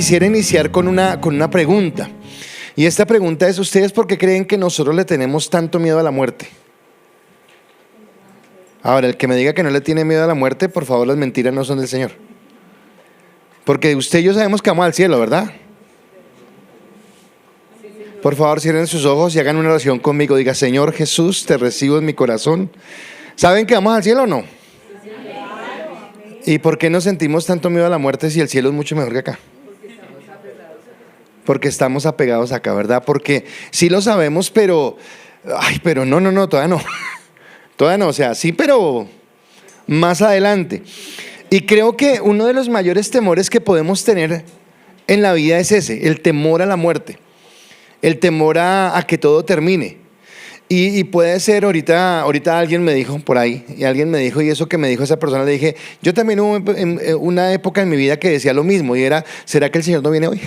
quisiera iniciar con una pregunta. Y esta pregunta es: ¿ustedes por qué creen que nosotros le tenemos tanto miedo a la muerte? Ahora, el que me diga que no le tiene miedo a la muerte, por favor, las mentiras no son del Señor. Porque usted y yo sabemos que vamos al cielo, ¿verdad? Por favor, cierren sus ojos y hagan una oración conmigo. Diga: Señor Jesús, te recibo en mi corazón. ¿Saben que vamos al cielo o no? ¿Y por qué nos sentimos tanto miedo a la muerte si el cielo es mucho mejor que acá? Porque estamos apegados acá, ¿verdad? Porque sí lo sabemos, pero no, todavía no. Todavía no, o sea, sí, pero más adelante. Y creo que uno de los mayores temores que podemos tener en la vida es ese: el temor a la muerte, el temor a que todo termine. Y puede ser, ahorita alguien me dijo por ahí, y eso que me dijo esa persona, le dije, yo también hubo una época en mi vida que decía lo mismo, y era: ¿será que el Señor no viene hoy?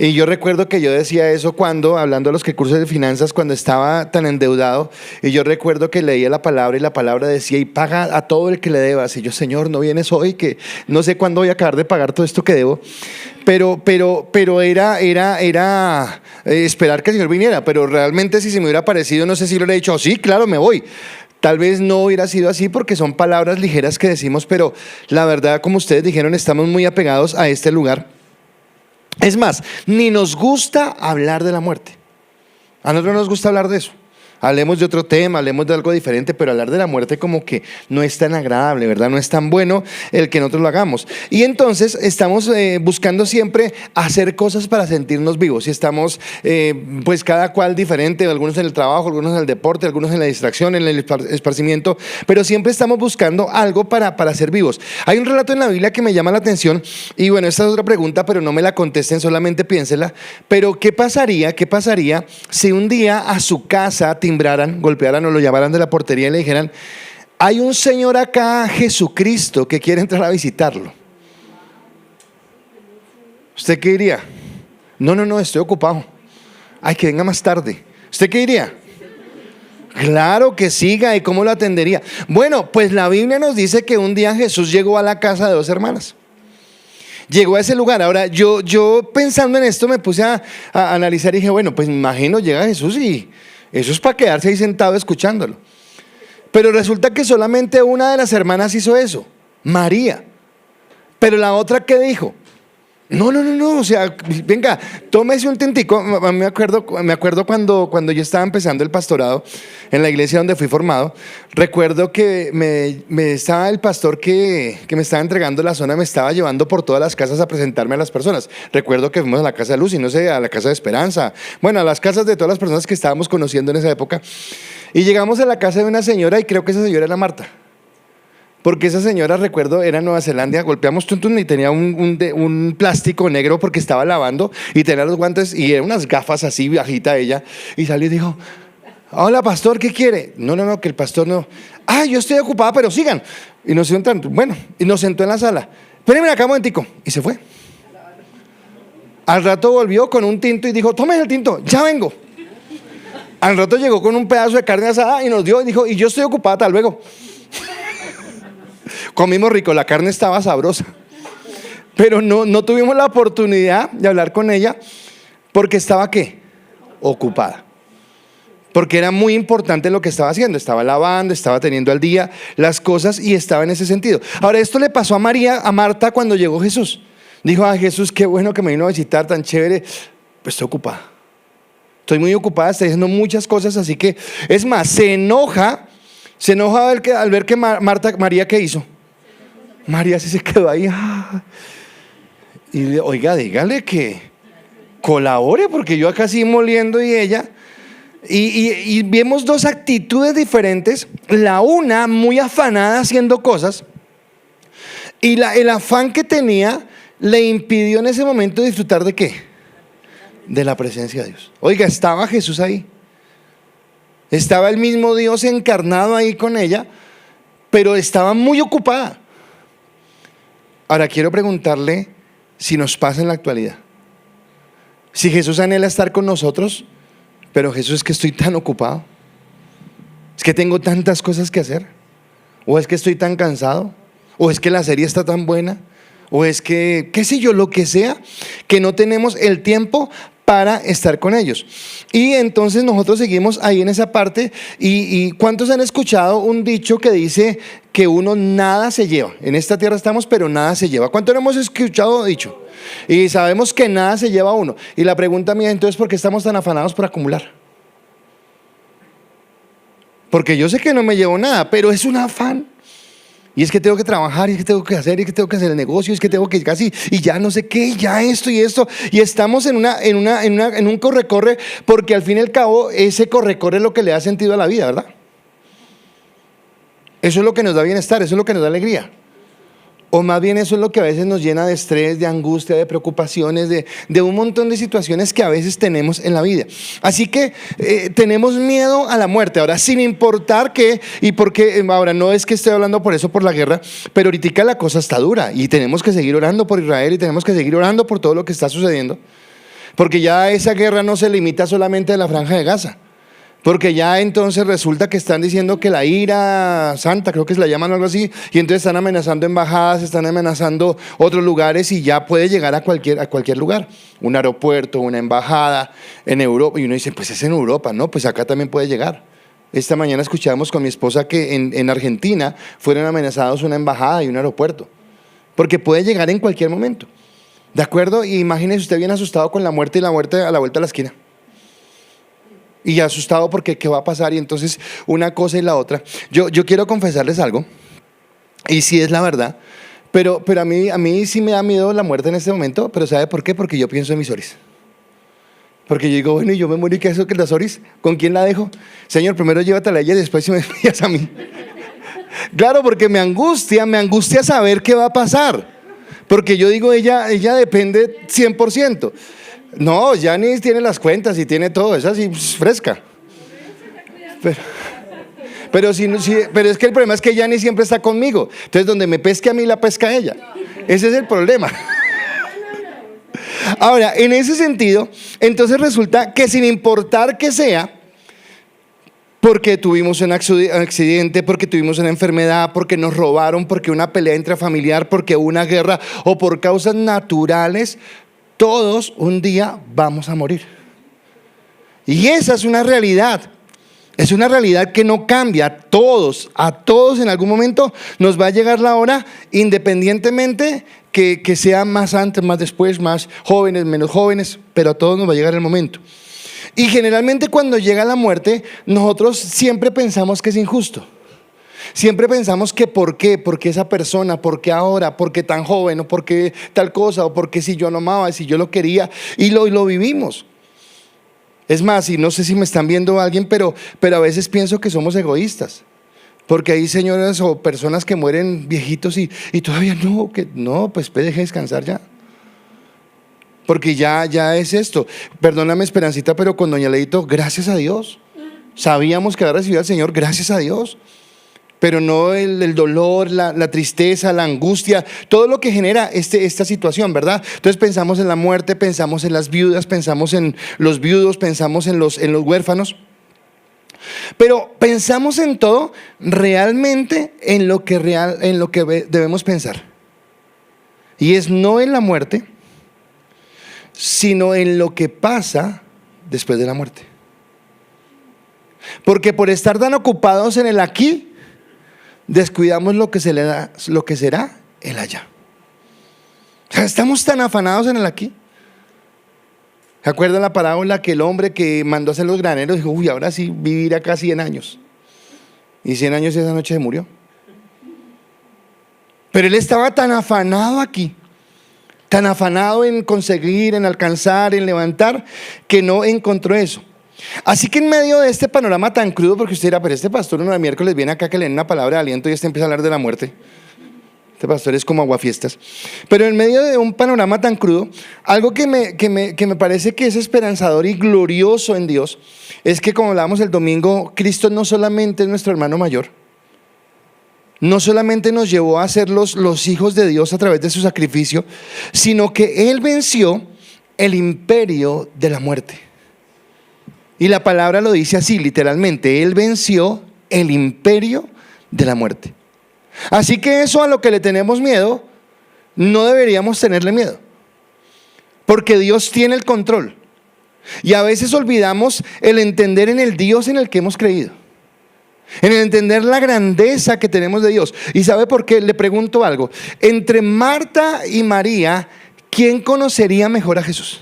Y yo recuerdo que yo decía eso hablando de los cursos de finanzas, cuando estaba tan endeudado, y yo recuerdo que leía la palabra y la palabra decía: y paga a todo el que le debas. Y yo: Señor, no vienes hoy, que no sé cuándo voy a acabar de pagar todo esto que debo. Pero era esperar que el Señor viniera. Pero realmente, si se me hubiera parecido, no sé si lo hubiera dicho: sí, claro, me voy. Tal vez no hubiera sido así, porque son palabras ligeras que decimos, pero la verdad, como ustedes dijeron, estamos muy apegados a este lugar. Es más, ni nos gusta hablar de la muerte. A nosotros no nos gusta hablar de eso. Hablemos de otro tema, hablemos de algo diferente, pero hablar de la muerte como que no es tan agradable, ¿verdad? No es tan bueno el que nosotros lo hagamos. Y entonces estamos buscando siempre hacer cosas para sentirnos vivos. Y estamos pues cada cual diferente, algunos en el trabajo, algunos en el deporte, algunos en la distracción, en el esparcimiento, pero siempre estamos buscando algo para ser vivos. Hay un relato en la Biblia que me llama la atención, y bueno, esta es otra pregunta, pero no me la contesten, solamente piénsela. Pero ¿qué pasaría si un día a su casa timbraran, golpearan o lo llamaran de la portería y le dijeran: hay un señor acá, Jesucristo, que quiere entrar a visitarlo? ¿Usted qué diría? No, estoy ocupado. Ay, que venga más tarde. ¿Usted qué diría? Claro que siga. ¿Y cómo lo atendería? Bueno, pues la Biblia nos dice que un día Jesús llegó a la casa de dos hermanas. Llegó a ese lugar. Ahora, yo pensando en esto me puse a analizar y dije: bueno, pues me imagino, llega Jesús y eso es para quedarse ahí sentado escuchándolo. Pero resulta que solamente una de las hermanas hizo eso, María. Pero la otra, ¿qué dijo? No, o sea, venga, tómese un tintico. Me acuerdo cuando yo estaba empezando el pastorado en la iglesia donde fui formado. Recuerdo que me estaba el pastor que me estaba entregando la zona, me estaba llevando por todas las casas a presentarme a las personas. Recuerdo que fuimos a la casa de Luz, y no sé, a la casa de Esperanza, bueno, a las casas de todas las personas que estábamos conociendo en esa época. Y llegamos a la casa de una señora, y creo que esa señora era Marta. Porque esa señora, recuerdo, era en Nueva Zelanda. Golpeamos y tenía un plástico negro porque estaba lavando, y tenía los guantes y eran unas gafas así, bajita ella. Y salió y dijo: hola, pastor, ¿qué quiere? No, que el pastor no. Yo estoy ocupada, pero sigan. Y nos sentó, y nos sentó en la sala. Espérenme acá un momentico. Y se fue. Al rato volvió con un tinto y dijo: tomen el tinto, ya vengo. Al rato llegó con un pedazo de carne asada y nos dio y dijo: y yo estoy ocupada, hasta luego. Comimos rico, la carne estaba sabrosa, pero no tuvimos la oportunidad de hablar con ella porque estaba ¿qué? Ocupada. Porque era muy importante lo que estaba haciendo. Estaba lavando, estaba teniendo al día las cosas y estaba en ese sentido. Ahora, esto le pasó a Marta cuando llegó Jesús. Dijo: Jesús, qué bueno que me vino a visitar, tan chévere. Pues estoy ocupada. Estoy muy ocupada, estoy haciendo muchas cosas, así que, es más, se enoja al ver que María, ¿qué hizo? María sí se quedó ahí. Y oiga, dígale que colabore, porque yo acá sí moliendo y ella. Y vemos dos actitudes diferentes. La una muy afanada haciendo cosas, y el afán que tenía le impidió en ese momento disfrutar ¿de qué? De la presencia de Dios. Oiga, estaba Jesús ahí. Estaba el mismo Dios encarnado ahí con ella, pero estaba muy ocupada. Ahora quiero preguntarle si nos pasa en la actualidad. Si Jesús anhela estar con nosotros, pero Jesús, es que estoy tan ocupado, es que tengo tantas cosas que hacer, o es que estoy tan cansado, o es que la serie está tan buena, o es que, qué sé yo, lo que sea, que no tenemos el tiempo para estar con ellos. Y entonces nosotros seguimos ahí en esa parte. Y ¿cuántos han escuchado un dicho que dice que uno nada se lleva? En esta tierra estamos, pero nada se lleva. ¿Cuántos hemos escuchado dicho? Y sabemos que nada se lleva uno. Y la pregunta mía entonces, ¿por qué estamos tan afanados por acumular? Porque yo sé que no me llevo nada, pero es un afán. Y es que tengo que trabajar, y es que tengo que hacer, y es que tengo que hacer el negocio, y es que tengo que casi, y ya no sé qué, y ya esto y esto. Y estamos en un corre-corre, porque al fin y al cabo ese corre-corre es lo que le da sentido a la vida, ¿verdad? Eso es lo que nos da bienestar, eso es lo que nos da alegría. O más bien eso es lo que a veces nos llena de estrés, de angustia, de preocupaciones, de un montón de situaciones que a veces tenemos en la vida. Así que tenemos miedo a la muerte. Ahora, sin importar qué, y porque ahora no es que estoy hablando por eso, por la guerra, pero ahorita la cosa está dura y tenemos que seguir orando por Israel y tenemos que seguir orando por todo lo que está sucediendo. Porque ya esa guerra no se limita solamente a la Franja de Gaza. Porque ya entonces resulta que están diciendo que la ira santa, creo que se la llaman algo así, y entonces están amenazando embajadas, están amenazando otros lugares y ya puede llegar a cualquier lugar, un aeropuerto, una embajada en Europa. Y uno dice, pues es en Europa, ¿no? Pues acá también puede llegar. Esta mañana escuchábamos con mi esposa que en Argentina fueron amenazados una embajada y un aeropuerto, porque puede llegar en cualquier momento, ¿de acuerdo? Y imagínese usted bien asustado con la muerte y la muerte a la vuelta de la esquina. Y asustado porque qué va a pasar, y entonces una cosa y la otra. Yo quiero confesarles algo, y sí es la verdad, pero a mí sí me da miedo la muerte en este momento. Pero ¿sabe por qué? Porque yo pienso en mis oris. Porque yo digo, bueno, y yo me muero, ¿y qué es eso que las oris? ¿Con quién la dejo? Señor, primero llévatela a ella y después si me envías a mí. Claro, porque me angustia saber qué va a pasar. Porque yo digo, ella depende 100%. No, Janice tiene las cuentas y tiene todo, es así fresca. Pero es que el problema es que Janice siempre está conmigo. Entonces donde me pesque a mí, la pesca a ella. Ese es el problema. Ahora, en ese sentido, entonces resulta que sin importar que sea, porque tuvimos un accidente, porque tuvimos una enfermedad, porque nos robaron, porque una pelea intrafamiliar, porque una guerra o por causas naturales, todos un día vamos a morir. Y esa es una realidad. Es una realidad que no cambia. A todos en algún momento nos va a llegar la hora, independientemente que sea más antes, más después, más jóvenes, menos jóvenes, pero a todos nos va a llegar el momento. Y generalmente cuando llega la muerte, nosotros siempre pensamos que es injusto. Siempre pensamos que ¿por qué? ¿Por qué esa persona? ¿Por qué ahora? ¿Por qué tan joven? ¿O por qué tal cosa? ¿O por qué si yo lo amaba? Si yo lo quería. Y lo vivimos. Es más, y no sé si me están viendo alguien, pero a veces pienso que somos egoístas. Porque hay señoras o personas que mueren viejitos y todavía no, pues deje descansar ya. Porque ya es esto. Perdóname, Esperancita, pero con doña Leito, gracias a Dios. Sabíamos que había recibido al Señor, gracias a Dios. Pero no el dolor, la tristeza, la angustia, todo lo que genera esta situación, ¿verdad? Entonces pensamos en la muerte, pensamos en las viudas, pensamos en los viudos, pensamos en los huérfanos. Pero pensamos en todo realmente en lo que debemos pensar. Y es no en la muerte, sino en lo que pasa después de la muerte. Porque por estar tan ocupados en el aquí, descuidamos lo que será el allá. O sea, estamos tan afanados en el aquí. ¿Se acuerdan la parábola que el hombre que mandó a hacer los graneros dijo, uy, ahora sí vivir acá 100 años? Y 100 años esa noche se murió. Pero él estaba tan afanado aquí, tan afanado en conseguir, en alcanzar, en levantar, que no encontró eso. Así que en medio de este panorama tan crudo, porque usted dirá, pero este pastor uno de miércoles viene acá que le den una palabra de aliento y este empieza a hablar de la muerte. Este pastor es como aguafiestas. Pero en medio de un panorama tan crudo, algo que me parece que es esperanzador y glorioso en Dios, es que, como hablábamos el domingo, Cristo no solamente es nuestro hermano mayor, no solamente nos llevó a ser los hijos de Dios a través de su sacrificio, sino que Él venció el imperio de la muerte. Y la palabra lo dice así, literalmente, Él venció el imperio de la muerte. Así que eso a lo que le tenemos miedo, no deberíamos tenerle miedo, porque Dios tiene el control. Y a veces olvidamos el entender en el Dios en el que hemos creído, en el entender la grandeza que tenemos de Dios. ¿Y sabe por qué? Le pregunto algo. Entre Marta y María, ¿quién conocería mejor a Jesús?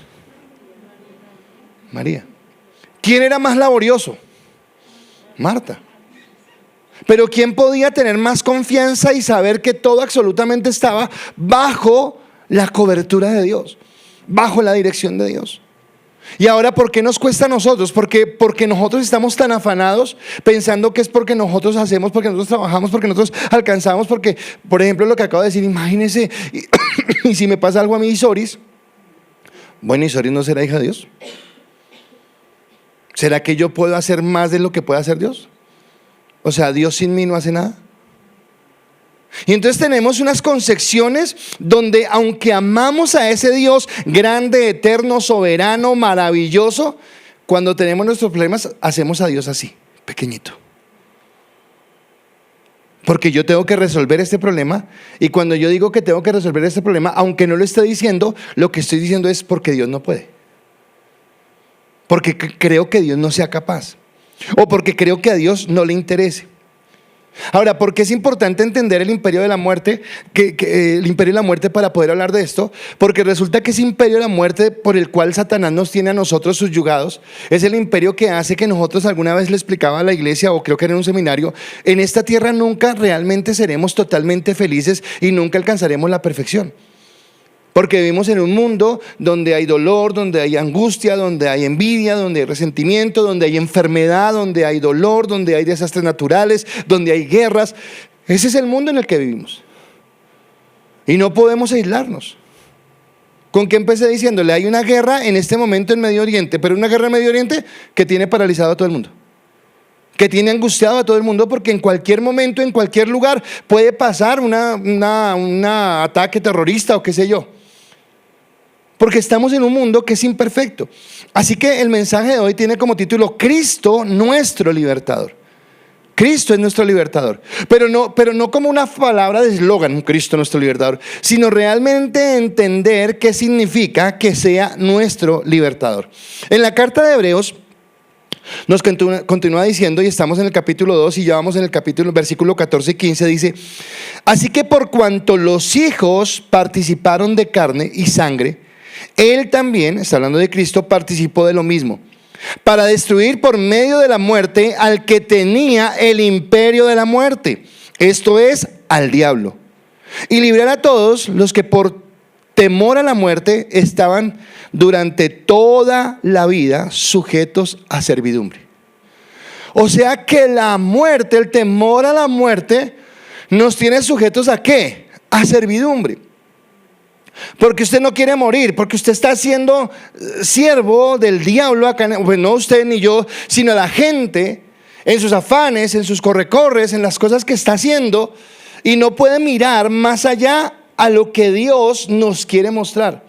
María. ¿Quién era más laborioso? Marta. Pero ¿quién podía tener más confianza y saber que todo absolutamente estaba bajo la cobertura de Dios, bajo la dirección de Dios? Y ahora, ¿por qué nos cuesta a nosotros? Porque nosotros estamos tan afanados pensando que es porque nosotros hacemos, porque nosotros trabajamos, porque nosotros alcanzamos, porque, por ejemplo, lo que acabo de decir, imagínense, y si me pasa algo a mí, Isoris, bueno, Isoris no será hija de Dios. ¿Será que yo puedo hacer más de lo que puede hacer Dios? O sea, Dios sin mí no hace nada. Y entonces tenemos unas concepciones donde, aunque amamos a ese Dios grande, eterno, soberano, maravilloso, cuando tenemos nuestros problemas hacemos a Dios así, pequeñito. Porque yo tengo que resolver este problema, y cuando yo digo que tengo que resolver este problema, aunque no lo esté diciendo, lo que estoy diciendo es porque Dios no puede, porque creo que Dios no sea capaz, o porque creo que a Dios no le interese. Ahora, ¿por qué es importante entender el imperio de la muerte? El imperio de la muerte, para poder hablar de esto, porque resulta que ese imperio de la muerte por el cual Satanás nos tiene a nosotros subyugados, es el imperio que hace que nosotros, alguna vez le explicaba a la iglesia, o creo que era en un seminario, en esta tierra nunca realmente seremos totalmente felices y nunca alcanzaremos la perfección. Porque vivimos en un mundo donde hay dolor, donde hay angustia, donde hay envidia, donde hay resentimiento, donde hay enfermedad, donde hay dolor, donde hay desastres naturales, donde hay guerras. Ese es el mundo en el que vivimos. Y no podemos aislarnos. ¿Con qué empecé diciéndole? Hay una guerra en este momento en Medio Oriente, pero una guerra en Medio Oriente que tiene paralizado a todo el mundo, que tiene angustiado a todo el mundo, porque en cualquier momento, en cualquier lugar puede pasar un ataque terrorista o qué sé yo. Porque estamos en un mundo que es imperfecto. Así que el mensaje de hoy tiene como título: Cristo, nuestro libertador. Cristo es nuestro libertador. Pero no como una palabra de eslogan, Cristo nuestro libertador, sino realmente entender qué significa que sea nuestro libertador. En la carta de Hebreos nos continúa diciendo, y estamos en el capítulo 2 y ya vamos en el versículo 14 y 15, dice: así que por cuanto los hijos participaron de carne y sangre, Él también, está hablando de Cristo, participó de lo mismo, para destruir por medio de la muerte al que tenía el imperio de la muerte, esto es, al diablo, y librar a todos los que por temor a la muerte estaban durante toda la vida sujetos a servidumbre. O sea que la muerte, el temor a la muerte, nos tiene sujetos ¿a qué? A servidumbre. Porque usted no quiere morir, porque usted está siendo siervo del diablo acá, pues no usted ni yo, sino la gente, en sus afanes, en sus corre-corres, en las cosas que está haciendo, y no puede mirar más allá a lo que Dios nos quiere mostrar,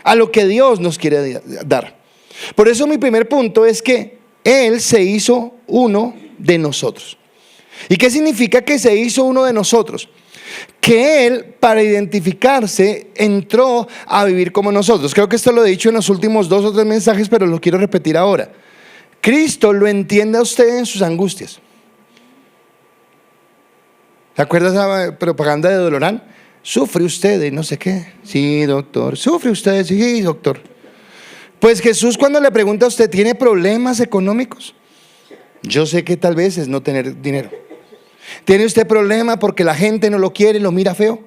a lo que Dios nos quiere dar. Por eso mi primer punto es que Él se hizo uno de nosotros. ¿Y qué significa que se hizo uno de nosotros? Que Él, para identificarse, entró a vivir como nosotros. Creo que esto lo he dicho en los últimos 2 o 3 mensajes, pero lo quiero repetir ahora. Cristo lo entiende a usted en sus angustias. ¿Se acuerda esa propaganda de Dolorán? ¿Sufre usted de no sé qué? Sí, doctor. ¿Sufre usted? Sí, doctor. Pues Jesús, cuando le pregunta a usted, ¿tiene problemas económicos? Yo sé que tal vez es no tener dinero. ¿Tiene usted problema porque la gente no lo quiere y lo mira feo?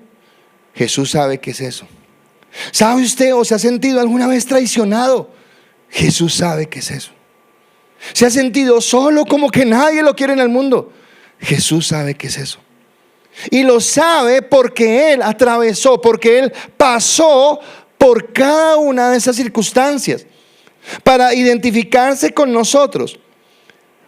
Jesús sabe qué es eso. ¿Sabe usted o se ha sentido alguna vez traicionado? Jesús sabe qué es eso. ¿Se ha sentido solo, como que nadie lo quiere en el mundo? Jesús sabe qué es eso. Y lo sabe porque Él atravesó, porque Él pasó por cada una de esas circunstancias para identificarse con nosotros,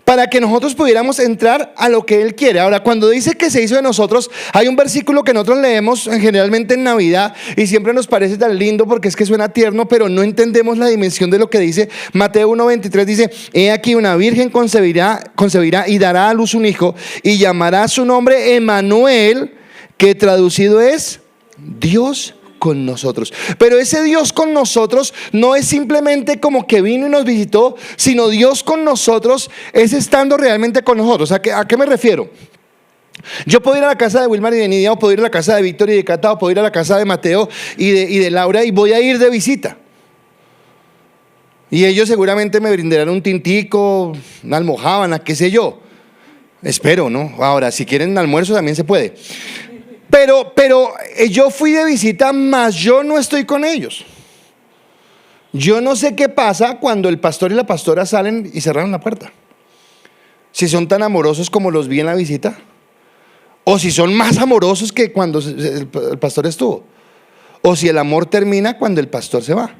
para que nosotros pudiéramos entrar a lo que Él quiere. Ahora, cuando dice que se hizo de nosotros, hay un versículo que nosotros leemos generalmente en Navidad y siempre nos parece tan lindo porque es que suena tierno, pero no entendemos la dimensión de lo que dice. Mateo 1:23 dice: he aquí una virgen concebirá y dará a luz un hijo, y llamará su nombre Emmanuel, que traducido es Dios con nosotros. Pero ese Dios con nosotros no es simplemente como que vino y nos visitó, sino Dios con nosotros es estando realmente con nosotros. ¿A qué me refiero? Yo puedo ir a la casa de Wilmar y de Nidia, o puedo ir a la casa de Víctor y de Cata, o puedo ir a la casa de Mateo y de Laura, y voy a ir de visita. Y ellos seguramente me brindarán un tintico, una almojábana, qué sé yo. Espero, ¿no? Ahora, si quieren almuerzo también se puede. Pero yo fui de visita, mas yo no estoy con ellos. Yo no sé qué pasa cuando el pastor y la pastora salen y cerraron la puerta. Si son tan amorosos como los vi en la visita, o si son más amorosos que cuando el pastor estuvo, o si el amor termina cuando el pastor se va.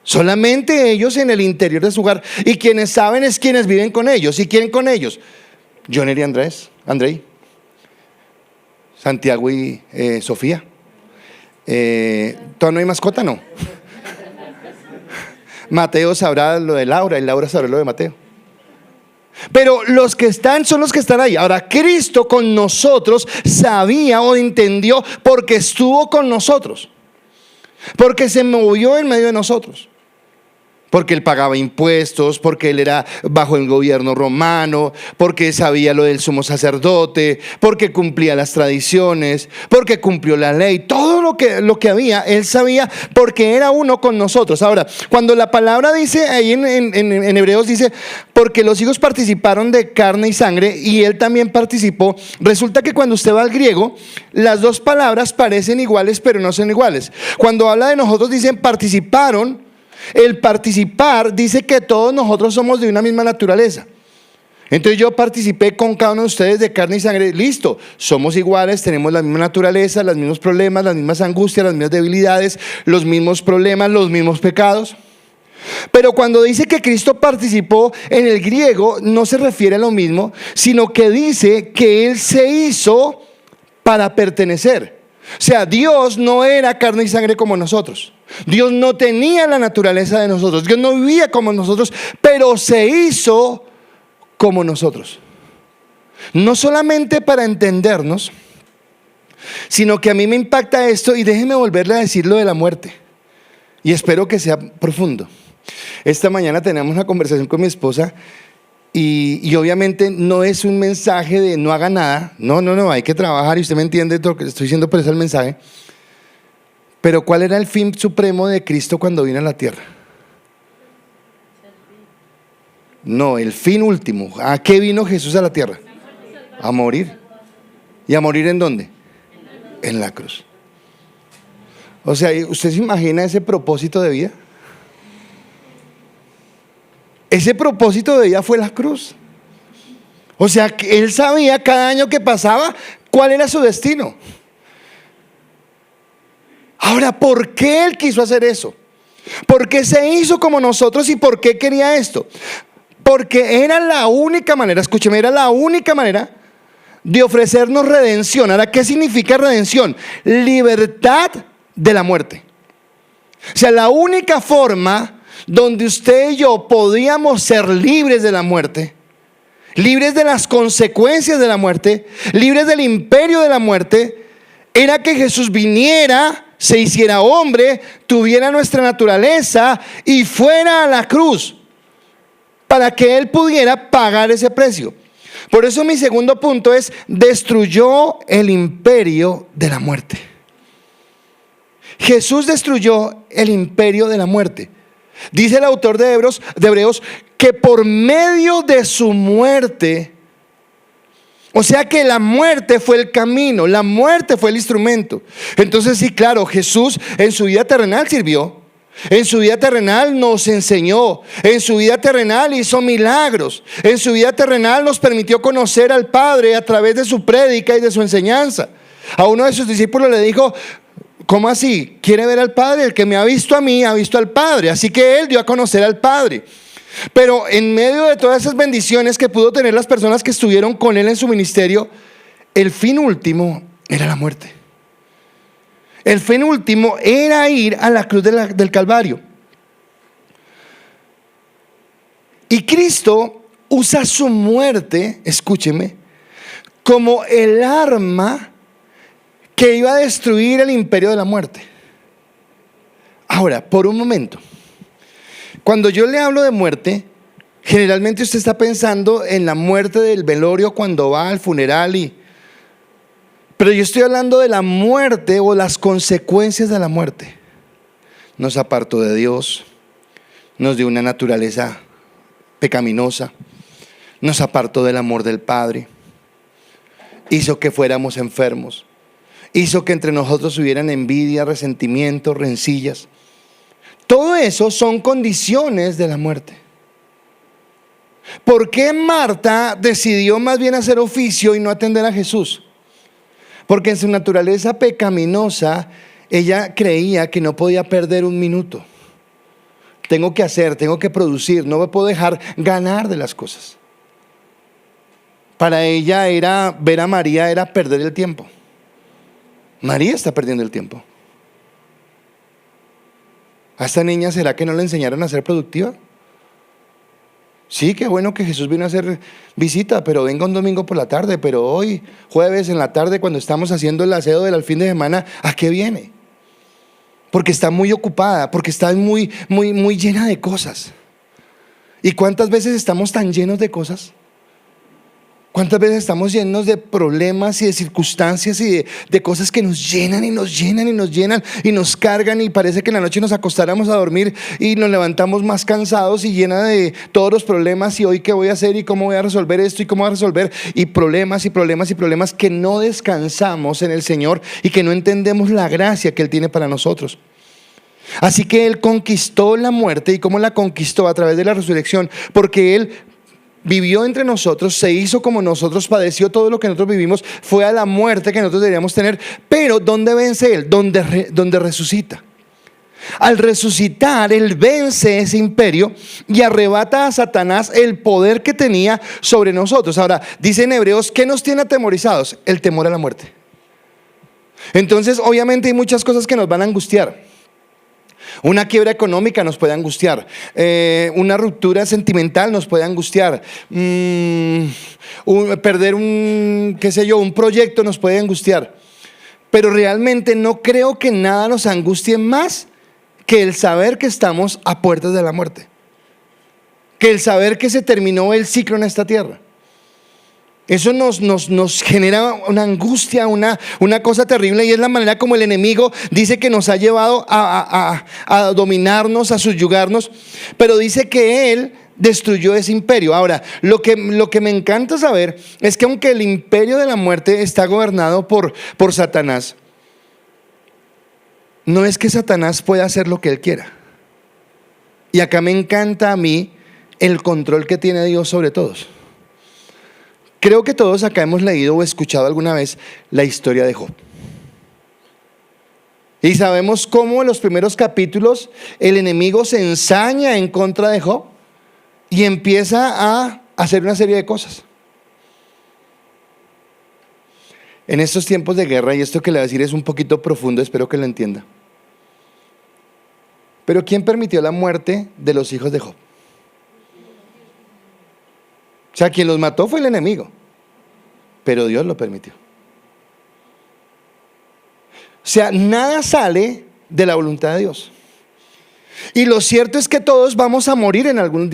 Solamente ellos en el interior de su hogar, y quienes saben es quienes viven con ellos. ¿Y quién con ellos? Joner y Andrei, Santiago y Sofía. ¿Todavía no hay mascota? No. Mateo sabrá lo de Laura y Laura sabrá lo de Mateo. Pero los que están son los que están ahí. Ahora, Cristo con nosotros sabía o entendió porque estuvo con nosotros, porque se movió en medio de nosotros, porque Él pagaba impuestos, porque Él era bajo el gobierno romano, porque sabía lo del sumo sacerdote, porque cumplía las tradiciones, porque cumplió la ley. Todo lo que había, Él sabía, porque era uno con nosotros. Ahora, cuando la palabra dice, ahí en Hebreos dice, porque los hijos participaron de carne y sangre, y Él también participó. Resulta que cuando usted va al griego, las dos palabras parecen iguales, pero no son iguales. Cuando habla de nosotros, dicen participaron. El participar dice que todos nosotros somos de una misma naturaleza. Entonces yo participé con cada uno de ustedes de carne y sangre. Listo, somos iguales, tenemos la misma naturaleza, los mismos problemas, las mismas angustias, las mismas debilidades, los mismos problemas, los mismos pecados. Pero cuando dice que Cristo participó, en el griego no se refiere a lo mismo, sino que dice que Él se hizo para pertenecer. O sea, Dios no era carne y sangre como nosotros. Dios no tenía la naturaleza de nosotros. Dios no vivía como nosotros, pero se hizo como nosotros. No solamente para entendernos, sino que a mí me impacta esto, y déjeme volverle a decir lo de la muerte, y espero que sea profundo. Esta mañana teníamos una conversación con mi esposa, y obviamente no es un mensaje de no haga nada. No, hay que trabajar, y usted me entiende lo que estoy diciendo, pero es el mensaje. Pero ¿cuál era el fin supremo de Cristo cuando vino a la tierra? No, el fin último. ¿A qué vino Jesús a la tierra? A morir. ¿Y a morir en dónde? En la cruz. O sea, ¿usted se imagina ese propósito de vida? Ese propósito de vida fue la cruz. O sea, que Él sabía cada año que pasaba cuál era su destino. Ahora, ¿por qué Él quiso hacer eso? ¿Por qué se hizo como nosotros y por qué quería esto? Porque era la única manera, escúcheme, era la única manera de ofrecernos redención. Ahora, ¿qué significa redención? Libertad de la muerte. O sea, la única forma donde usted y yo podíamos ser libres de la muerte, libres de las consecuencias de la muerte, libres del imperio de la muerte, era que Jesús viniera, se hiciera hombre, tuviera nuestra naturaleza y fuera a la cruz para que Él pudiera pagar ese precio. Por eso mi segundo punto es: destruyó el imperio de la muerte. Jesús destruyó el imperio de la muerte. Dice el autor de Hebreos que por medio de su muerte, o sea que la muerte fue el camino, la muerte fue el instrumento. Entonces sí, claro, Jesús en su vida terrenal sirvió, en su vida terrenal nos enseñó, en su vida terrenal hizo milagros, en su vida terrenal nos permitió conocer al Padre a través de su prédica y de su enseñanza. A uno de sus discípulos le dijo: ¿cómo así? ¿Quiere ver al Padre? El que me ha visto a mí, ha visto al Padre. Así que Él dio a conocer al Padre. Pero en medio de todas esas bendiciones que pudo tener las personas que estuvieron con Él en su ministerio, el fin último era la muerte. El fin último era ir a la cruz del Calvario. Y Cristo usa su muerte, escúcheme, como el arma que iba a destruir el imperio de la muerte. Ahora, por un momento, cuando yo le hablo de muerte, generalmente usted está pensando en la muerte del velorio cuando va al funeral pero yo estoy hablando de la muerte o las consecuencias de la muerte. Nos apartó de Dios, nos dio una naturaleza pecaminosa, nos apartó del amor del Padre, hizo que fuéramos enfermos, hizo que entre nosotros hubieran envidia, resentimiento, rencillas. Todo eso son condiciones de la muerte. ¿Por qué Marta decidió más bien hacer oficio y no atender a Jesús? Porque en su naturaleza pecaminosa, ella creía que no podía perder un minuto. Tengo que hacer, tengo que producir, no me puedo dejar ganar de las cosas. Para ella ver a María era perder el tiempo. María está perdiendo el tiempo. ¿A esta niña será que no le enseñaron a ser productiva? Sí, qué bueno que Jesús vino a hacer visita, pero venga un domingo por la tarde, pero hoy, jueves en la tarde, cuando estamos haciendo el aseo del fin de semana, ¿a qué viene? Porque está muy ocupada, porque está muy llena de cosas. ¿Y cuántas veces estamos tan llenos de cosas? ¿Cuántas veces estamos llenos de problemas y de circunstancias y de cosas que nos llenan y nos llenan y nos llenan y nos cargan, y parece que en la noche nos acostáramos a dormir y nos levantamos más cansados y llena de todos los problemas, y hoy qué voy a hacer y cómo voy a resolver esto y cómo voy a resolver, y problemas y problemas y problemas, que no descansamos en el Señor y que no entendemos la gracia que Él tiene para nosotros? Así que Él conquistó la muerte. ¿Y cómo la conquistó? A través de la resurrección, porque Él vivió entre nosotros, se hizo como nosotros, padeció todo lo que nosotros vivimos, fue a la muerte que nosotros deberíamos tener. Pero ¿dónde vence Él? Donde resucita. Al resucitar, Él vence ese imperio y arrebata a Satanás el poder que tenía sobre nosotros. Ahora, dice en Hebreos, ¿qué nos tiene atemorizados? El temor a la muerte. Entonces, obviamente hay muchas cosas que nos van a angustiar. Una quiebra económica nos puede angustiar, una ruptura sentimental nos puede angustiar, perder un proyecto nos puede angustiar. Pero realmente no creo que nada nos angustie más que el saber que estamos a puertas de la muerte, que el saber que se terminó el ciclo en esta tierra. Eso nos genera una angustia, una cosa terrible, y es la manera como el enemigo dice que nos ha llevado a dominarnos, a subyugarnos. Pero dice que Él destruyó ese imperio. Ahora, lo que me encanta saber es que aunque el imperio de la muerte está gobernado por Satanás, no es que Satanás pueda hacer lo que él quiera. Y acá me encanta a mí el control que tiene Dios sobre todos. Creo que todos acá hemos leído o escuchado alguna vez la historia de Job. Y sabemos cómo en los primeros capítulos el enemigo se ensaña en contra de Job y empieza a hacer una serie de cosas. En estos tiempos de guerra, y esto que le voy a decir es un poquito profundo, espero que lo entienda. Pero ¿quién permitió la muerte de los hijos de Job? O sea, quien los mató fue el enemigo, pero Dios lo permitió. O sea, nada sale de la voluntad de Dios. Y lo cierto es que todos vamos a morir en algún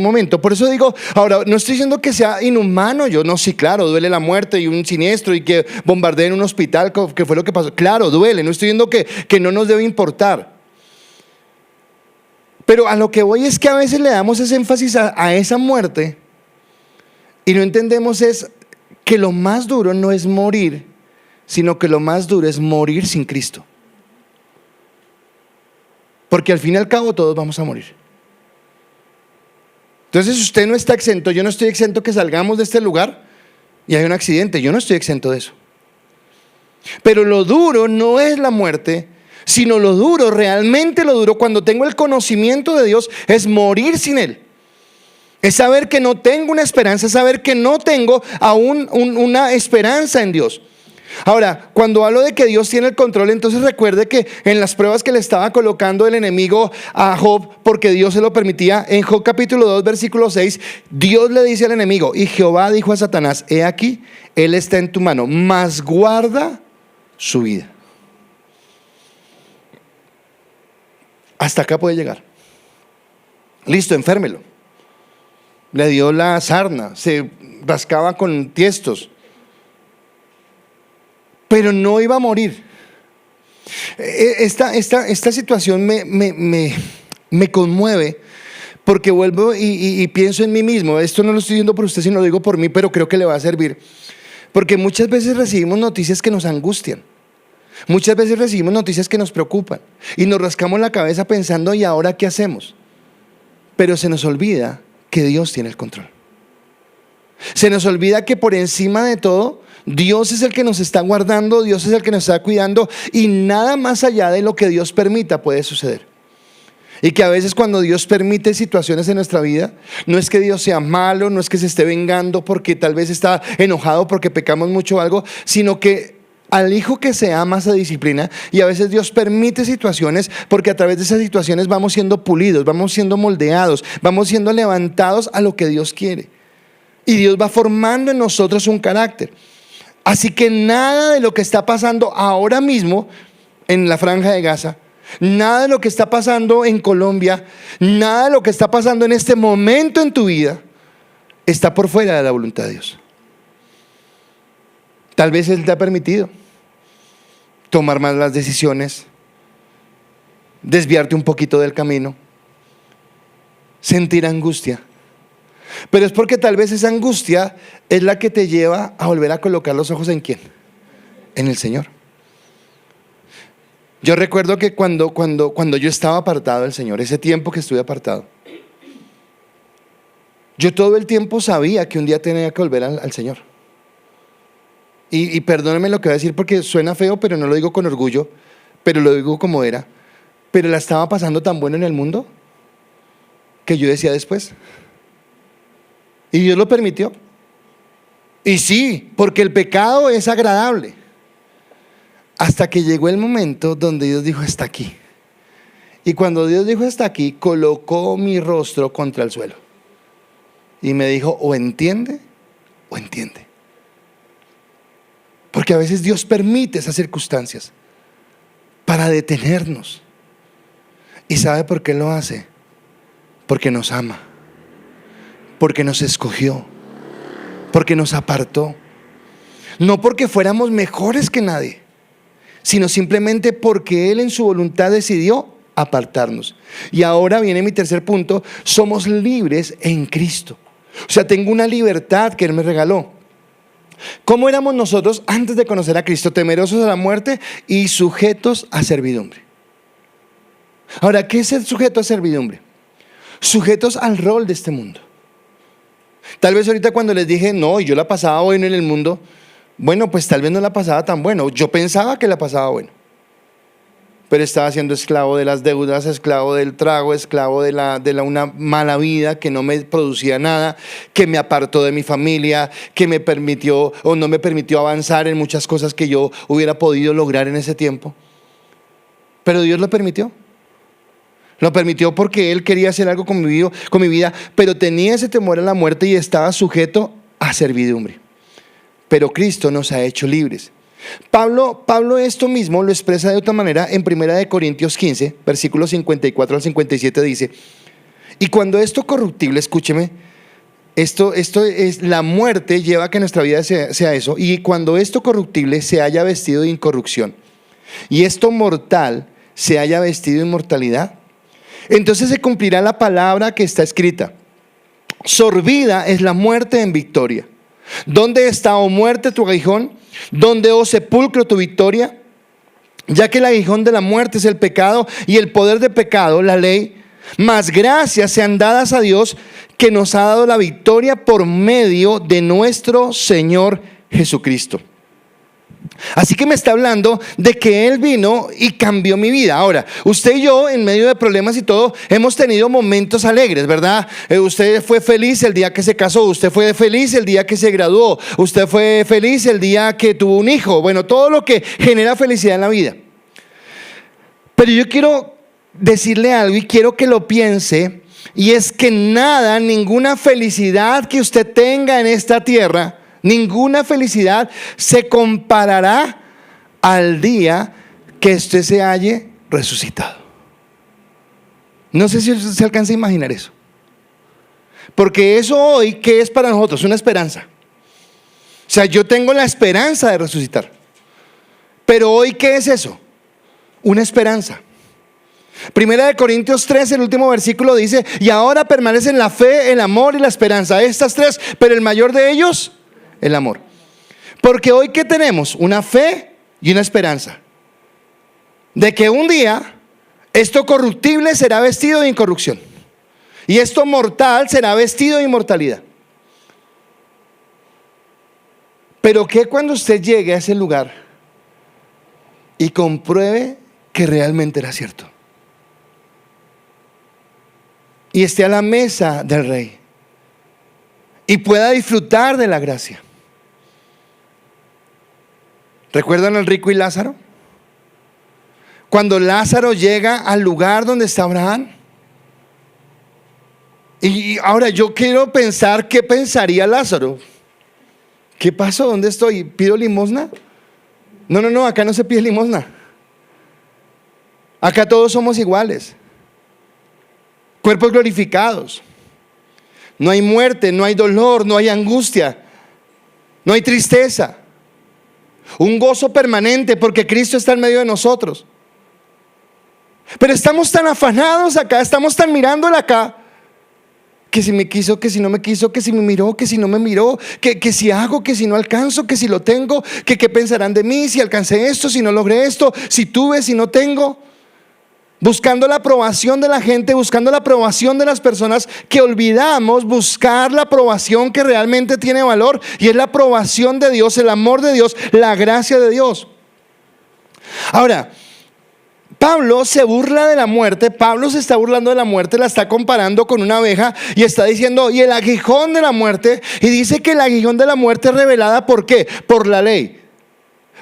momento. Por eso digo, ahora, no estoy diciendo que sea inhumano. Sí, claro, duele la muerte y un siniestro y que bombardeen un hospital, que fue lo que pasó. Claro, duele. No estoy diciendo que no nos debe importar. Pero a lo que voy es que a veces le damos ese énfasis a esa muerte y no entendemos es que lo más duro no es morir, sino que lo más duro es morir sin Cristo. Porque al fin y al cabo todos vamos a morir. Entonces usted no está exento, yo no estoy exento que salgamos de este lugar y hay un accidente, yo no estoy exento de eso. Pero lo duro no es la muerte, sino lo duro, realmente lo duro, cuando tengo el conocimiento de Dios, es morir sin Él. Es saber que no tengo una esperanza, es saber que no tengo aún una esperanza en Dios. Ahora, cuando hablo de que Dios tiene el control, entonces recuerde que en las pruebas que le estaba colocando el enemigo a Job, porque Dios se lo permitía, en Job capítulo 2 versículo 6, Dios le dice al enemigo: y Jehová dijo a Satanás: he aquí, él está en tu mano, mas guarda su vida. Hasta acá puede llegar. Listo, enférmelo. Le dio la sarna, se rascaba con tiestos, pero no iba a morir. Esta situación me conmueve, porque vuelvo y pienso en mí mismo. Esto no lo estoy diciendo por usted, sino lo digo por mí, pero creo que le va a servir. Porque muchas veces recibimos noticias que nos angustian. Muchas veces recibimos noticias que nos preocupan y nos rascamos la cabeza pensando, ¿y ahora qué hacemos? Pero se nos olvida que Dios tiene el control. Se nos olvida que por encima de todo, Dios es el que nos está guardando, Dios es el que nos está cuidando, y nada más allá de lo que Dios permita puede suceder. Y que a veces cuando Dios permite situaciones en nuestra vida, no es que Dios sea malo, no es que se esté vengando porque tal vez está enojado porque pecamos mucho o algo, sino que al hijo que se ama se disciplina, y a veces Dios permite situaciones porque a través de esas situaciones vamos siendo pulidos, vamos siendo moldeados, vamos siendo levantados a lo que Dios quiere. Y Dios va formando en nosotros un carácter. Así que nada de lo que está pasando ahora mismo en la Franja de Gaza, nada de lo que está pasando en Colombia, nada de lo que está pasando en este momento en tu vida está por fuera de la voluntad de Dios. Tal vez Él te ha permitido tomar más las decisiones, desviarte un poquito del camino, sentir angustia. Pero es porque tal vez esa angustia es la que te lleva a volver a colocar los ojos ¿en quién? En el Señor. Yo recuerdo que cuando yo estaba apartado del Señor, ese tiempo que estuve apartado, yo todo el tiempo sabía que un día tenía que volver al Señor. Y perdónenme lo que voy a decir porque suena feo, pero no lo digo con orgullo, pero lo digo como era. Pero la estaba pasando tan bueno en el mundo que yo decía después. Y Dios lo permitió. Y sí, porque el pecado es agradable. Hasta que llegó el momento donde Dios dijo hasta aquí. Y cuando Dios dijo hasta aquí, colocó mi rostro contra el suelo. Y me dijo, o entiende o entiende. Porque a veces Dios permite esas circunstancias para detenernos. ¿Y sabe por qué lo hace? Porque nos ama, porque nos escogió, porque nos apartó. No porque fuéramos mejores que nadie, sino simplemente porque Él en su voluntad decidió apartarnos. Y ahora viene mi tercer punto: somos libres en Cristo. O sea, tengo una libertad que Él me regaló. ¿Cómo éramos nosotros antes de conocer a Cristo? Temerosos a la muerte y sujetos a servidumbre. Ahora, ¿qué es ser sujeto a servidumbre? Sujetos al rol de este mundo. Tal vez ahorita cuando les dije, no, yo la pasaba bueno en el mundo, bueno, pues tal vez no la pasaba tan bueno. Yo pensaba que la pasaba bueno, pero estaba siendo esclavo de las deudas, esclavo del trago, esclavo de una mala vida que no me producía nada, que me apartó de mi familia, que me permitió o no me permitió avanzar en muchas cosas que yo hubiera podido lograr en ese tiempo. Pero Dios lo permitió. Lo permitió porque Él quería hacer algo con mi vida, pero tenía ese temor a la muerte y estaba sujeto a servidumbre. Pero Cristo nos ha hecho libres. Pablo esto mismo lo expresa de otra manera en 1 Corintios 15, versículos 54 al 57 dice: y cuando esto corruptible, escúcheme, esto es la muerte, lleva a que nuestra vida sea eso, y cuando esto corruptible se haya vestido de incorrupción y esto mortal se haya vestido de inmortalidad, entonces se cumplirá la palabra que está escrita: sorbida es la muerte en victoria. ¿Dónde está, oh muerte, tu aguijón? ¿Dónde, oh sepulcro, tu victoria? Ya que el aguijón de la muerte es el pecado, y el poder de pecado, la ley. Mas gracias sean dadas a Dios, que nos ha dado la victoria por medio de nuestro Señor Jesucristo. Así que me está hablando de que Él vino y cambió mi vida. Ahora, usted y yo, en medio de problemas y todo, hemos tenido momentos alegres, ¿verdad? Usted fue feliz el día que se casó, usted fue feliz el día que se graduó, usted fue feliz el día que tuvo un hijo. Bueno, todo lo que genera felicidad en la vida. Pero yo quiero decirle algo y quiero que lo piense, y es que nada, ninguna felicidad que usted tenga en esta tierra, ninguna felicidad se comparará al día que usted se halle resucitado. No sé si usted se alcanza a imaginar eso. Porque eso hoy, ¿qué es para nosotros? Una esperanza. O sea, yo tengo la esperanza de resucitar. Pero hoy, ¿qué es eso? Una esperanza. Primera de Corintios 3, el último versículo dice: y ahora permanecen la fe, el amor y la esperanza. Estas tres, pero el mayor de ellos, el amor. Porque hoy, ¿qué tenemos? Una fe y una esperanza. De que un día, esto corruptible será vestido de incorrupción. Y esto mortal será vestido de inmortalidad. Pero ¿qué cuando usted llegue a ese lugar y compruebe que realmente era cierto? Y esté a la mesa del rey y pueda disfrutar de la gracia. ¿Recuerdan al rico y Lázaro? Cuando Lázaro llega al lugar donde está Abraham. Y ahora yo quiero pensar qué pensaría Lázaro. ¿Qué pasó? ¿Dónde estoy? ¿Pido limosna? No, acá no se pide limosna. Acá todos somos iguales. Cuerpos glorificados. No hay muerte, no hay dolor, no hay angustia, no hay tristeza. Un gozo permanente porque Cristo está en medio de nosotros. Pero estamos tan afanados acá, estamos tan mirándole acá, que si me quiso, que si no me quiso, que si me miró, que si no me miró, que si hago, que si no alcanzo, que si lo tengo, que qué pensarán de mí, si alcancé esto, si no logré esto, si tuve, si no tengo. Buscando la aprobación de la gente, buscando la aprobación de las personas, que olvidamos buscar la aprobación que realmente tiene valor, y es la aprobación de Dios, el amor de Dios, la gracia de Dios. Ahora, Pablo se burla de la muerte. Pablo se está burlando de la muerte, la está comparando con una abeja y está diciendo: y el aguijón de la muerte, y dice que el aguijón de la muerte es revelada, ¿por qué? Por la ley.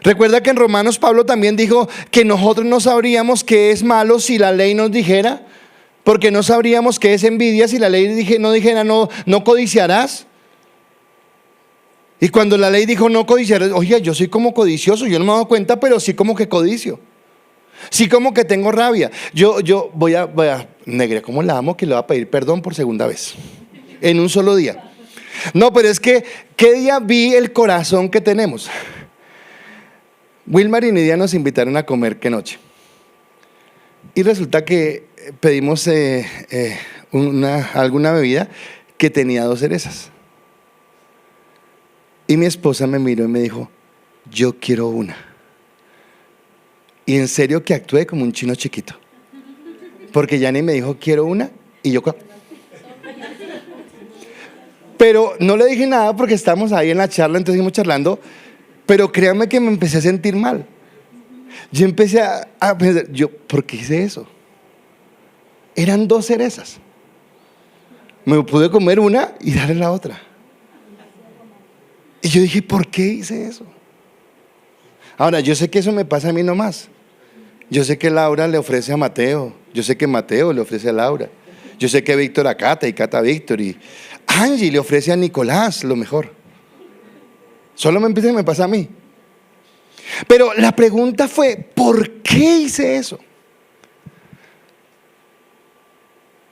Recuerda que en Romanos Pablo también dijo que nosotros no sabríamos qué es malo si la ley nos dijera, porque no sabríamos qué es envidia si la ley no dijera no codiciarás. Y cuando la ley dijo no codiciarás, oye, yo soy como codicioso, yo no me he dado cuenta, pero sí como que codicio. Sí, como que tengo rabia. Yo voy a negra, ¿cómo la amo? Que le voy a pedir perdón por segunda vez en un solo día. No, pero es que ¿qué día vi el corazón que tenemos? Wilmar y Nidia nos invitaron a comer, ¿qué noche? Y resulta que pedimos alguna bebida que tenía 2 cerezas. Y mi esposa me miró y me dijo: yo quiero una. Y en serio que actué como un chino chiquito, porque Yani me dijo quiero una, y yo, pero no le dije nada porque estábamos ahí en la charla, entonces seguimos charlando. Pero créanme que me empecé a sentir mal. Yo empecé a pensar, ¿por qué hice eso? Eran 2 cerezas. Me pude comer una y darle la otra. Y yo dije, ¿por qué hice eso? Ahora, yo sé que eso me pasa a mí nomás. Yo sé que Laura le ofrece a Mateo. Yo sé que Mateo le ofrece a Laura. Yo sé que Víctor a Cata y Cata a Víctor. Y Angie le ofrece a Nicolás lo mejor. Solo me pasa a mí. Pero la pregunta fue, ¿por qué hice eso?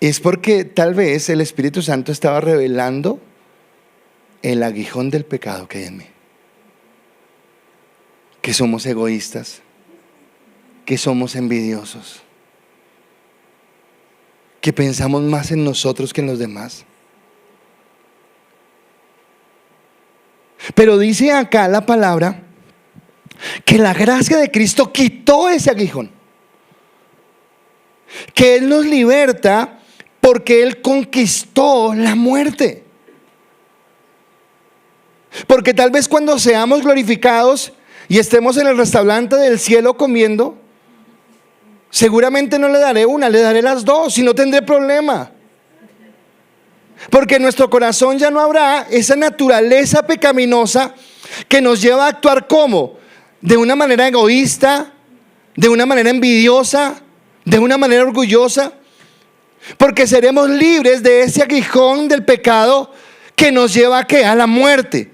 Es porque tal vez el Espíritu Santo estaba revelando el aguijón del pecado que hay en mí. Que somos egoístas, que somos envidiosos, que pensamos más en nosotros que en los demás. Pero dice acá la palabra que la gracia de Cristo quitó ese aguijón, que Él nos liberta porque Él conquistó la muerte. Porque tal vez cuando seamos glorificados y estemos en el restaurante del cielo comiendo, seguramente no le daré una, le daré las 2 y no tendré problema. Porque en nuestro corazón ya no habrá esa naturaleza pecaminosa que nos lleva a actuar como de una manera egoísta, de una manera envidiosa, de una manera orgullosa. Porque seremos libres de ese aguijón del pecado que nos lleva ¿a qué? A la muerte,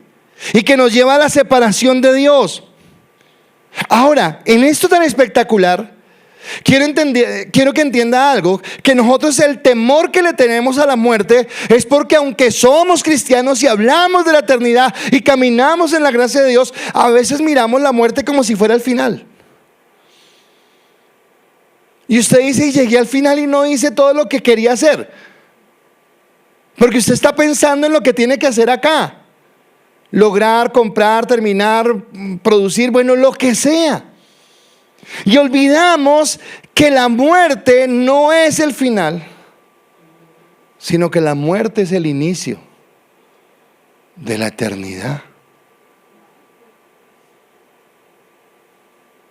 y que nos lleva a la separación de Dios. Ahora, en esto tan espectacular, quiero que entienda algo, que nosotros el temor que le tenemos a la muerte es porque aunque somos cristianos y hablamos de la eternidad y caminamos en la gracia de Dios, a veces miramos la muerte como si fuera el final. Y usted dice, y llegué al final y no hice todo lo que quería hacer, porque usted está pensando en lo que tiene que hacer acá. Lograr, comprar, terminar, producir, bueno, lo que sea. Y olvidamos que la muerte no es el final, sino que la muerte es el inicio de la eternidad.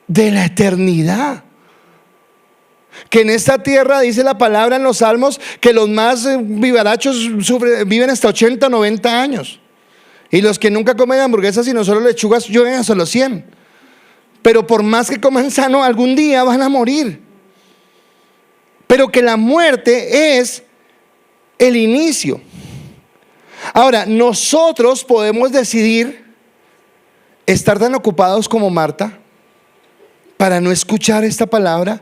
De la eternidad. Que en esta tierra, dice la palabra en los salmos, que los más vivarachos viven hasta 80, 90 años. Y los que nunca comen hamburguesas sino solo lechugas llegan hasta los 100. Pero por más que coman sano, algún día van a morir. Pero que la muerte es el inicio. Ahora, nosotros podemos decidir estar tan ocupados como Marta para no escuchar esta palabra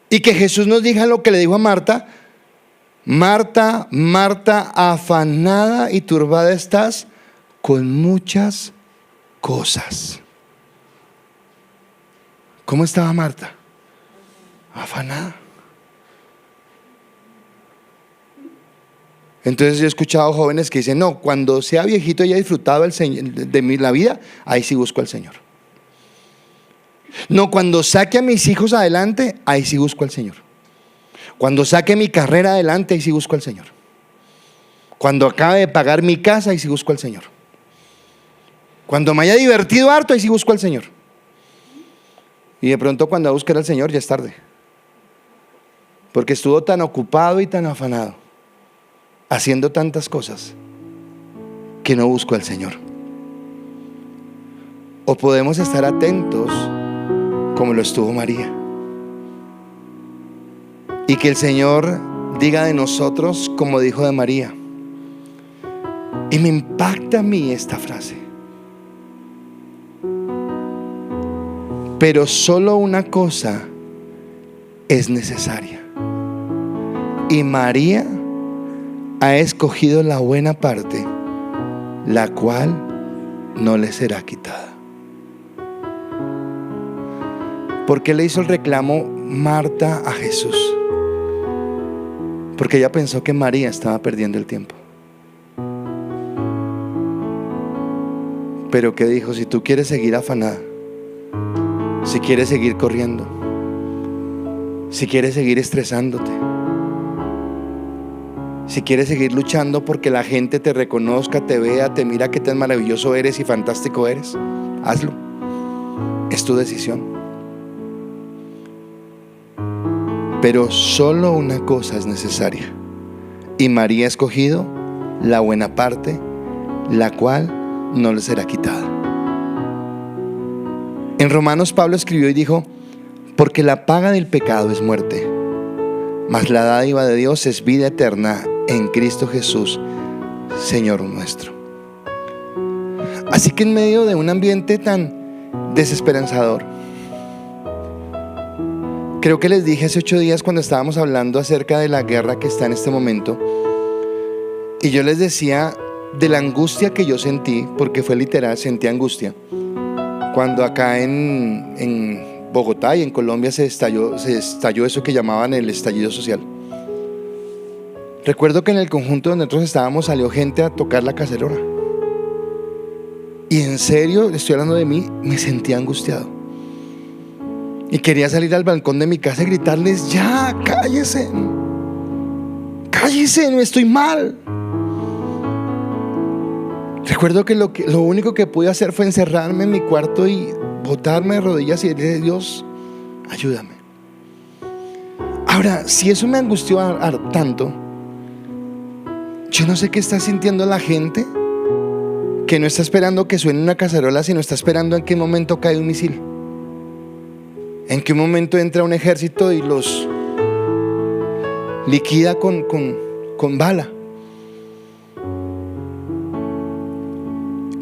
y que Jesús nos diga lo que le dijo a Marta: Marta, Marta, afanada y turbada estás con muchas cosas. ¿Cómo estaba Marta? Afanada. Entonces yo he escuchado jóvenes que dicen: no, cuando sea viejito y haya disfrutado de la vida, ahí sí busco al Señor. No, cuando saque a mis hijos adelante, ahí sí busco al Señor. Cuando saque mi carrera adelante, ahí sí busco al Señor. Cuando acabe de pagar mi casa, ahí sí busco al Señor. Cuando me haya divertido harto, ahí sí busco al Señor. Y de pronto cuando busque al Señor ya es tarde, porque estuvo tan ocupado y tan afanado haciendo tantas cosas que no buscó al Señor. O podemos estar atentos como lo estuvo María, y que el Señor diga de nosotros como dijo de María. Y me impacta a mí esta frase: pero solo una cosa es necesaria, y María ha escogido la buena parte, la cual no le será quitada. ¿Por qué le hizo el reclamo Marta a Jesús? Porque ella pensó que María estaba perdiendo el tiempo. Pero ¿qué dijo? Si tú quieres seguir afanada, si quieres seguir corriendo, si quieres seguir estresándote, si quieres seguir luchando porque la gente te reconozca, te vea, te mira qué tan maravilloso eres y fantástico eres, hazlo. Es tu decisión. Pero solo una cosa es necesaria, y María ha escogido la buena parte, la cual no le será quitada. En Romanos Pablo escribió y dijo: porque la paga del pecado es muerte, mas la dádiva de Dios es vida eterna en Cristo Jesús, Señor nuestro. Así que en medio de un ambiente tan desesperanzador, creo que les dije hace 8 días cuando estábamos hablando acerca de la guerra que está en este momento, y yo les decía de la angustia que yo sentí, porque fue literal, sentí angustia cuando acá en Bogotá y en Colombia se estalló eso que llamaban el estallido social. Recuerdo que en el conjunto donde nosotros estábamos salió gente a tocar la cacerola, y en serio, estoy hablando de mí, me sentía angustiado y quería salir al balcón de mi casa y gritarles: ya, cállense, no estoy mal. Recuerdo que lo único que pude hacer fue encerrarme en mi cuarto y botarme de rodillas y decirle: Dios, ayúdame. Ahora, si eso me angustió tanto, yo no sé qué está sintiendo la gente que no está esperando que suene una cacerola, sino está esperando en qué momento cae un misil, en qué momento entra un ejército y los liquida con bala.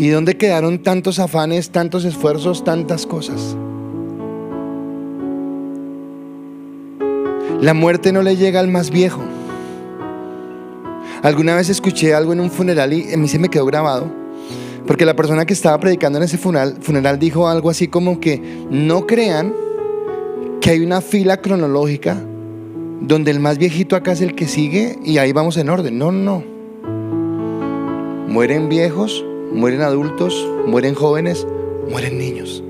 ¿Y dónde quedaron tantos afanes, tantos esfuerzos, tantas cosas? La muerte no le llega al más viejo. Alguna vez escuché algo en un funeral y a mí se me quedó grabado, porque la persona que estaba predicando en ese funeral dijo algo así como que no crean que hay una fila cronológica donde el más viejito acá es el que sigue y ahí vamos en orden. No, no. Mueren viejos, mueren adultos, mueren jóvenes, mueren niños.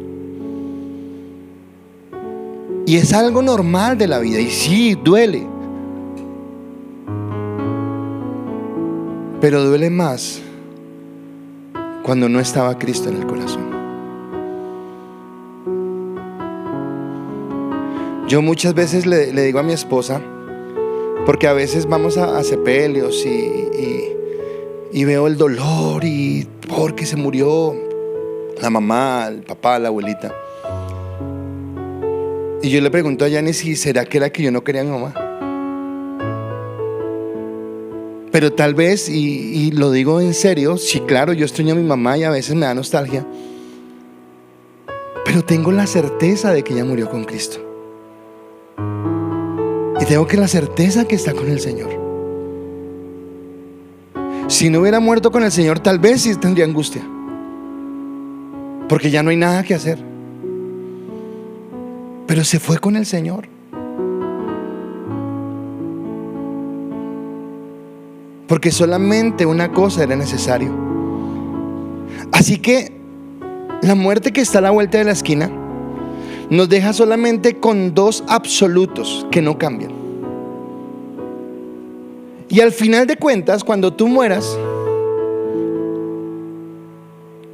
Y es algo normal de la vida, y sí, duele. Pero duele más cuando no estaba Cristo en el corazón. Yo muchas veces le digo a mi esposa, porque a veces vamos a sepelios y veo el dolor y porque se murió la mamá, el papá, la abuelita. Y yo le pregunto a Yanni si será que era que yo no quería a mi mamá. Pero tal vez, y lo digo en serio, sí, claro, yo extraño a mi mamá y a veces me da nostalgia, pero tengo la certeza de que ella murió con Cristo. Y tengo que la certeza que está con el Señor. Si no hubiera muerto con el Señor, tal vez sí tendría angustia, porque ya no hay nada que hacer. Pero se fue con el Señor. Porque solamente una cosa era necesario. Así que la muerte que está a la vuelta de la esquina nos deja solamente con dos absolutos que no cambian. Y al final de cuentas, cuando tú mueras,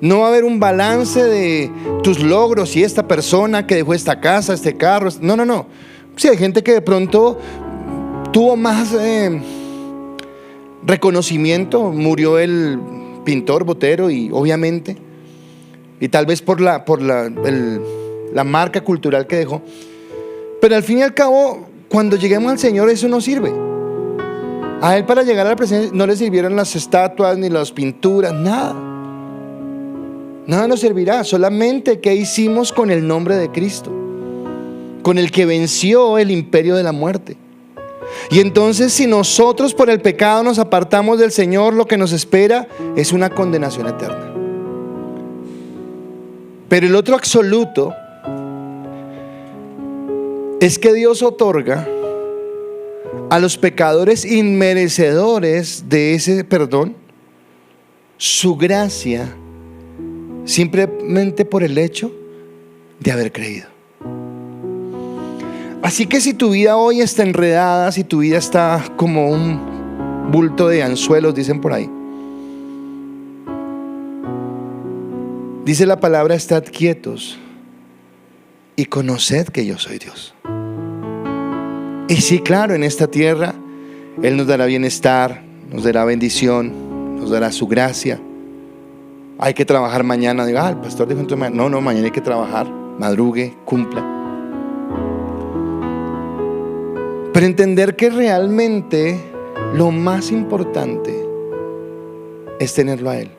no va a haber un balance de tus logros y esta persona que dejó esta casa, este carro. No, no, no. Sí, hay gente que de pronto tuvo más reconocimiento. Murió el pintor Botero y obviamente, y tal vez por la marca cultural que dejó. Pero al fin y al cabo, cuando lleguemos al Señor, eso no sirve. A Él, para llegar a la presencia, no le sirvieron las estatuas ni las pinturas, nada. Nada nos servirá, solamente qué hicimos con el nombre de Cristo, con el que venció el imperio de la muerte. Y entonces, si nosotros por el pecado nos apartamos del Señor, lo que nos espera es una condenación eterna. Pero el otro absoluto es que Dios otorga a los pecadores inmerecedores de ese perdón su gracia, simplemente por el hecho de haber creído. Así que si tu vida hoy está enredada, si tu vida está como un bulto de anzuelos, dicen por ahí, dice la palabra: estad quietos y conoced que yo soy Dios. Y sí, claro, en esta tierra Él nos dará bienestar, nos dará bendición, nos dará su gracia. Hay que trabajar mañana. Digo, el pastor dijo entonces, no, mañana hay que trabajar, madrugue, cumpla. Pero entender que realmente lo más importante es tenerlo a Él.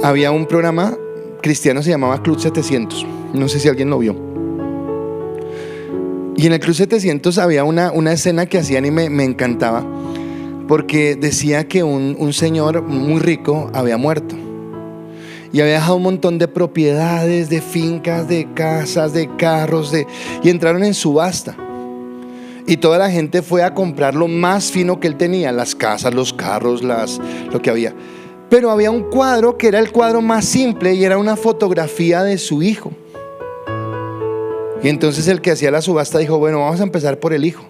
Había un programa cristiano, se llamaba Club 700. No sé si alguien lo vio. Y en el Club 700 había una escena que hacían y me encantaba, porque decía que un señor muy rico había muerto y había dejado un montón de propiedades, de fincas, de casas, de carros, y entraron en subasta. Y toda la gente fue a comprar lo más fino que él tenía: las casas, los carros, lo que había. Pero había un cuadro que era el cuadro más simple y era una fotografía de su hijo. Y entonces el que hacía la subasta dijo: bueno, vamos a empezar por el hijo.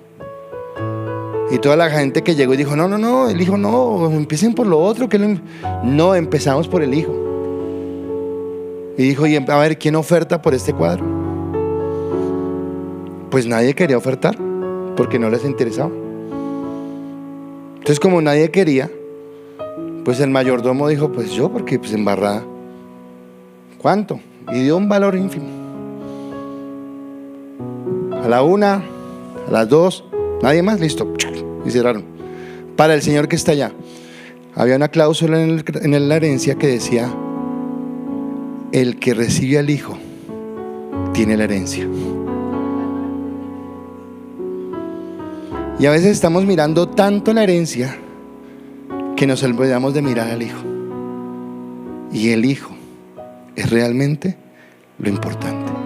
Y toda la gente que llegó y dijo: no, el hijo no, empiecen por lo otro. No, empezamos por el hijo. Y dijo: y a ver, ¿quién oferta por este cuadro? Pues nadie quería ofertar, porque no les interesaba. Entonces, como nadie quería, pues el mayordomo dijo: pues yo, porque pues embarrada. ¿Cuánto? Y dio un valor ínfimo. A la 1, a las 2, nadie más, listo. Y cerraron. Para el señor que está allá: había una cláusula en la herencia que decía: el que recibe al hijo tiene la herencia. Y a veces estamos mirando tanto la herencia que nos olvidamos de mirar al hijo. Y el hijo es realmente lo importante.